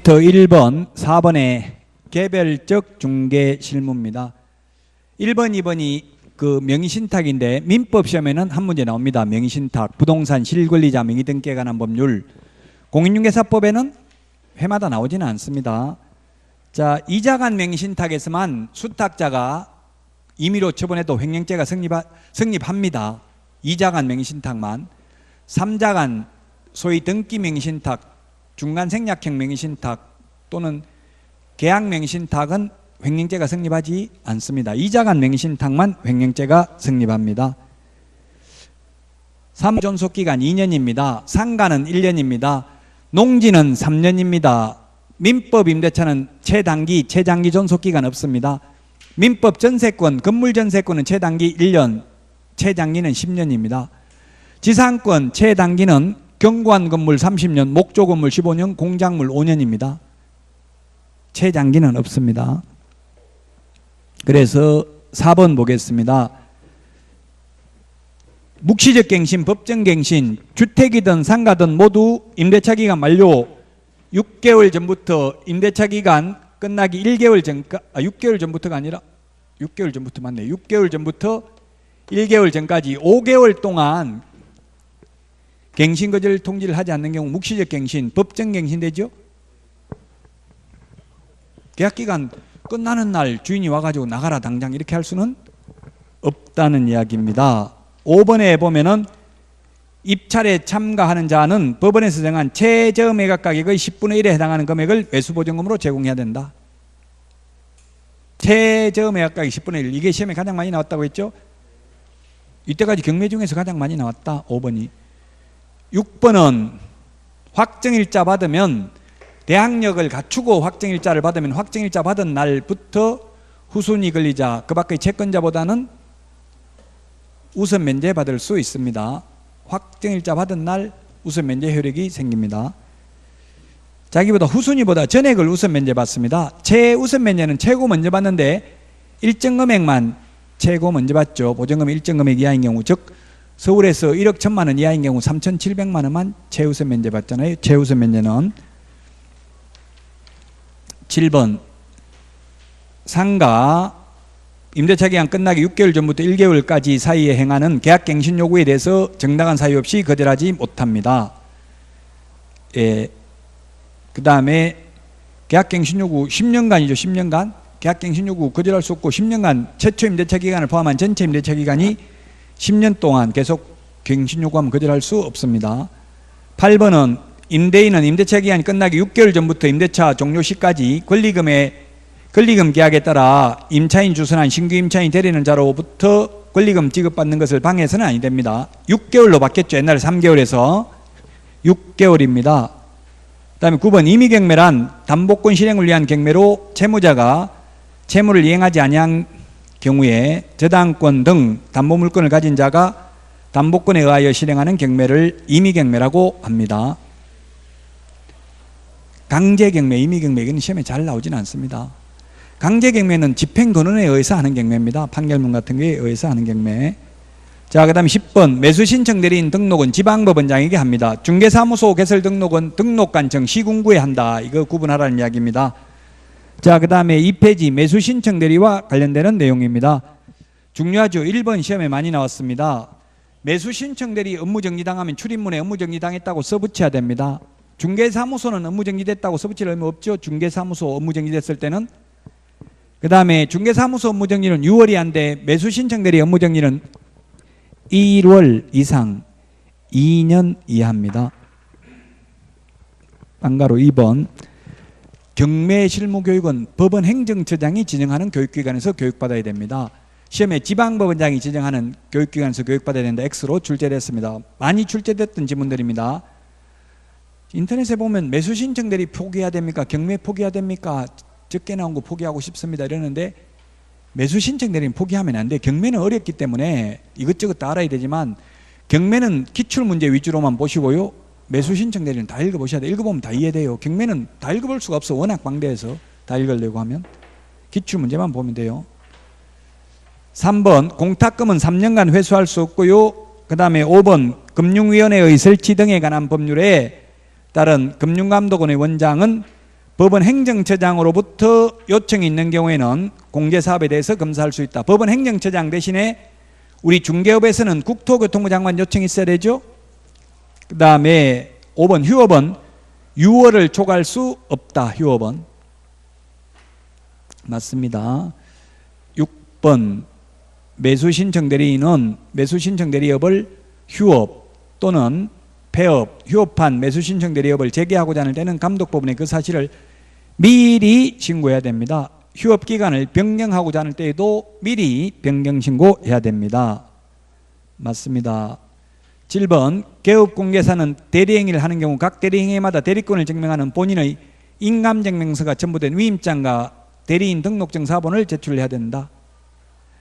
더 1번, 4번의 개별적 중개 실무입니다. 1번, 2번이 그 명의신탁인데 민법 시험에는 한 문제 나옵니다. 명의신탁, 부동산 실권리자 명의등기에 관한 법률. 공인중개사법에는 회마다 나오지는 않습니다. 자, 이자간 명의신탁에서만 수탁자가 임의로 처분해도 횡령죄가 성립합니다. 이자간 명의신탁만. 3자간 소위 등기 명의신탁, 중간 생략형 명의신탁 또는 계약 명의신탁은 횡령죄가 성립하지 않습니다. 이자간 명의신탁만 횡령죄가 성립합니다. 3존속기간 2년입니다. 상가는 1년입니다. 농지는 3년입니다. 민법 임대차는 최단기, 최장기 존속기간 없습니다. 민법 전세권, 건물 전세권은 최단기 1년, 최장기는 10년입니다. 지상권 최단기는 경관 건물 30년, 목조 건물 15년, 공작물 5년입니다. 최장기는 없습니다. 그래서 4번 보겠습니다. 묵시적 갱신, 법정 갱신, 주택이든 상가든 모두 임대차 기간 만료 6개월 전부터 임대차 기간 끝나기 1개월 전까 6개월 전부터가 아니라 6개월 전부터 맞네. 6개월 전부터 1개월 전까지 5개월 동안 갱신 거절 통지를 하지 않는 경우 묵시적 갱신, 법정 갱신 되죠? 계약 기간 끝나는 날 주인이 와가지고 나가라 당장 이렇게 할 수는 없다는 이야기입니다. 5번에 보면은 입찰에 참가하는 자는 법원에서 정한 최저 매각 가격의 10분의 1에 해당하는 금액을 외수보증금으로 제공해야 된다. 최저 매각 가격 10분의 1. 이게 시험에 가장 많이 나왔다고 했죠? 이때까지 경매 중에서 가장 많이 나왔다. 5번이. 6번은 확정일자 받으면 대항력을 갖추고 확정일자를 받으면 확정일자 받은 날부터 후순위 권리자 그 밖의 채권자보다는 우선 면제 받을 수 있습니다. 확정일자 받은 날 우선 면제 효력이 생깁니다. 자기보다 후순위보다 전액을 우선 면제 받습니다. 최우선 면제는 최고 먼저 받는데 일정 금액만 최고 먼저 받죠. 보증금 일정 금액 이하인 경우, 즉 서울에서 1억 1천만 원 이하인 경우 3,700만 원만 최우선 면제 받잖아요. 최우선 면제는. 7번 상가 임대차 기간 끝나기 6개월 전부터 1개월까지 사이에 행하는 계약갱신 요구에 대해서 정당한 사유 없이 거절하지 못합니다. 예. 그 다음에 계약갱신 요구 10년간이죠. 10년간 계약갱신 요구 거절할 수 없고 10년간 최초 임대차 기간을 포함한 전체 임대차 기간이 10년 동안 계속 갱신 요구하면 거절할 수 없습니다. 8번은 임대인은 임대차 기간이 끝나기 6개월 전부터 임대차 종료 시까지 권리금 계약에 따라 임차인 주선한 신규 임차인 데리는 자로부터 권리금 지급받는 것을 방해해서는 아니 됩니다. 6개월로 바뀌었죠. 옛날에 3개월에서 6개월입니다. 그 다음에 9번 임의경매란 담보권 실행을 위한 경매로 채무자가 채무를 이행하지 아니한 경우에 저당권 등 담보물권을 가진 자가 담보권에 의하여 실행하는 경매를 임의경매라고 합니다. 강제경매, 임의경매는 시험에 잘 나오지는 않습니다. 강제경매는 집행권원에 의해서 하는 경매입니다. 판결문 같은 거에 의해서 하는 경매. 자, 그 다음에 10번 매수신청 대리인 등록은 지방법원장에게 합니다. 중개사무소 개설 등록은 등록관청 시군구에 한다. 이거 구분하라는 이야기입니다. 자, 그 다음에 2페이지 매수신청 대리와 관련되는 내용입니다. 중요하죠. 1번 시험에 많이 나왔습니다. 매수신청 대리 업무정지당하면 출입문에 업무정지당했다고 써붙여야 됩니다. 중개사무소는 업무정지됐다고 써붙일 의무 없죠. 중개사무소 업무정지됐을 때는. 그 다음에 중개사무소 업무정지는 6월이 한데 매수신청 대리 업무정지는 1월 이상 2년 이하입니다. 안가로 2번 경매 실무교육은 법원 행정처장이 지정하는 교육기관에서 교육받아야 됩니다. 시험에 지방법원장이 지정하는 교육기관에서 교육받아야 된다. X로 출제됐습니다. 많이 출제됐던 지문들입니다. 인터넷에 보면 매수신청 대리 포기해야 됩니까? 경매 포기해야 됩니까? 적게 나온 거 포기하고 싶습니다. 이러는데 매수신청 대리는 포기하면 안 돼. 경매는 어렵기 때문에 이것저것 다 알아야 되지만 경매는 기출문제 위주로만 보시고요. 매수신청 대리는 다 읽어보셔야 돼요. 읽어보면 다 이해돼요. 경매는 다 읽어볼 수가 없어. 워낙 방대해서 다 읽으려고 하면. 기출문제만 보면 돼요. 3번 공탁금은 3년간 회수할 수 없고요. 그 다음에 5번 금융위원회의 설치 등에 관한 법률에 따른 금융감독원의 원장은 법원 행정처장으로부터 요청이 있는 경우에는 공제사업에 대해서 검사할 수 있다. 법원 행정처장 대신에 우리 중개업에서는 국토교통부 장관 요청이 있어야 되죠. 그 다음에 5번 휴업은 유월을 초과할 수 없다. 휴업은 맞습니다. 6번 매수신청 대리인은 매수신청 대리업을 휴업 또는 폐업, 휴업한 매수신청 대리업을 재개하고자 하는 때는 감독법원에 그 사실을 미리 신고해야 됩니다. 휴업 기간을 변경하고자 하는 때에도 미리 변경 신고해야 됩니다. 맞습니다. 7번 개업공개사는 대리행위를 하는 경우 각 대리행위마다 대리권을 증명하는 본인의 인감증명서가 첨부된 위임장과 대리인 등록증 사본을 제출해야 된다.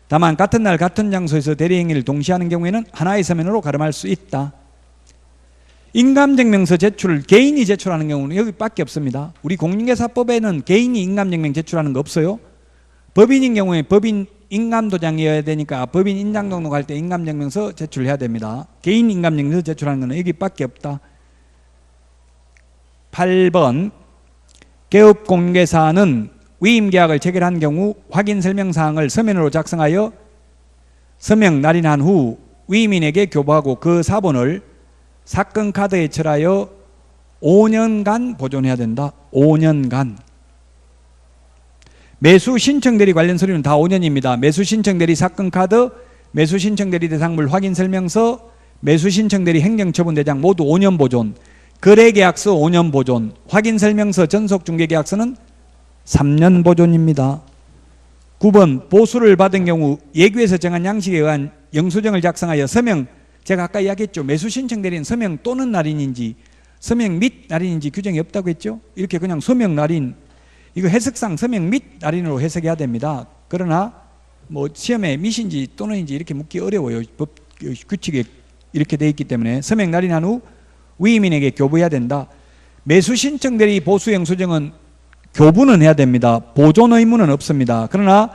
다만 같은 날 같은 장소에서 대리행위를 동시에 하는 경우에는 하나의 서면으로 가름할 수 있다. 인감증명서 제출을 개인이 제출하는 경우는 여기밖에 없습니다. 우리 공인중개사법에는 개인이 인감증명 제출하는 거 없어요. 법인인 경우에 법인 인감도장이어야 되니까 법인 인장 등록할 때 인감증명서 제출해야 됩니다. 개인 인감증명서 제출하는 거는 여기밖에 없다. 8번 개업공개사는 위임계약을 체결한 경우 확인설명사항을 서면으로 작성하여 서명 날인한 후 위임인에게 교부하고 그 사본을 사건카드에 철하여 5년간 보존해야 된다. 5년간. 매수신청대리 관련 서류는 다 5년입니다. 매수신청대리 사건카드, 매수신청대리 대상물 확인설명서, 매수신청대리 행정처분대장 모두 5년 보존, 거래계약서 5년 보존, 확인설명서 전속중개계약서는 3년 보존입니다. 9번 보수를 받은 경우 예규에서 정한 양식에 의한 영수증을 작성하여 서명, 제가 아까 이야기했죠. 매수신청 대리는 서명 또는 날인인지 서명 및 날인인지 규정이 없다고 했죠. 이렇게 그냥 서명 날인, 이거 해석상 서명 및 날인으로 해석해야 됩니다. 그러나 뭐 시험에 밋인지 또는인지 이렇게 묻기 어려워요. 법 규칙에 이렇게 돼 있기 때문에 서명 날인한 후 위임인에게 교부해야 된다. 매수신청 대리 보수 영수증은 교부는 해야 됩니다. 보존 의무는 없습니다. 그러나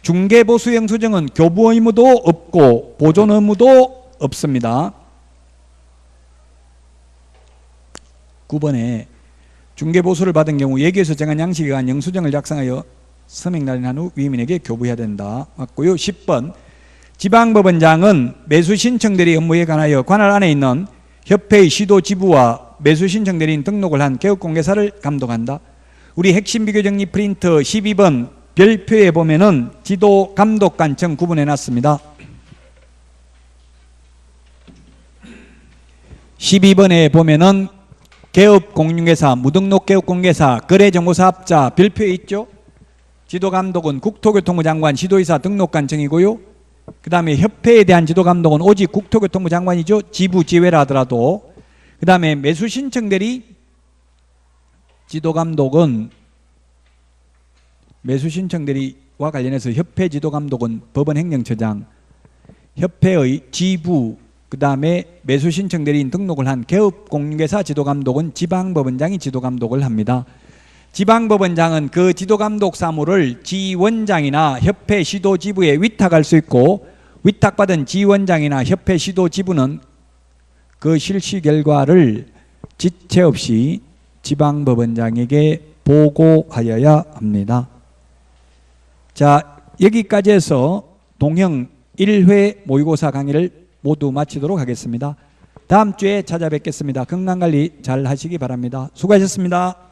중개보수 영수증은 교부 의무도 없고 보존 의무도 없습니다. 9번에 중개보수를 받은 경우 예규에서 정한 양식에 의한 영수증을 작성하여 서명 날인한 후 위임인에게 교부해야 된다. 맞고요. 10번 지방법원장은 매수신청 대리 업무에 관하여 관할 안에 있는 협회의 시도 지부와 매수신청 대리인 등록을 한 개업공개사를 감독한다. 우리 핵심 비교정리 프린트 12번 별표에 보면은 지도 감독 관청 구분해 놨습니다. 12번에 보면은 개업공인중개사, 무등록 개업공개사, 거래정보사업자 별표에 있죠. 지도감독은 국토교통부 장관, 시도의사 등록관청이고요. 그 다음에 협회에 대한 지도감독은 오직 국토교통부 장관이죠. 지부, 지회라 하더라도. 그 다음에 매수신청대리 지도감독은 매수신청대리와 관련해서 협회 지도감독은 법원행정처장, 협회의 지부, 그 다음에 매수신청 대리인 등록을 한 개업공인중개사 지도감독은 지방법원장이 지도감독을 합니다. 지방법원장은 그 지도감독 사무를 지원장이나 협회 시도지부에 위탁할 수 있고 위탁받은 지원장이나 협회 시도지부는 그 실시 결과를 지체 없이 지방법원장에게 보고하여야 합니다. 자, 여기까지 해서 동형 1회 모의고사 강의를 모두 마치도록 하겠습니다. 다음 주에 찾아뵙겠습니다. 건강관리 잘 하시기 바랍니다. 수고하셨습니다.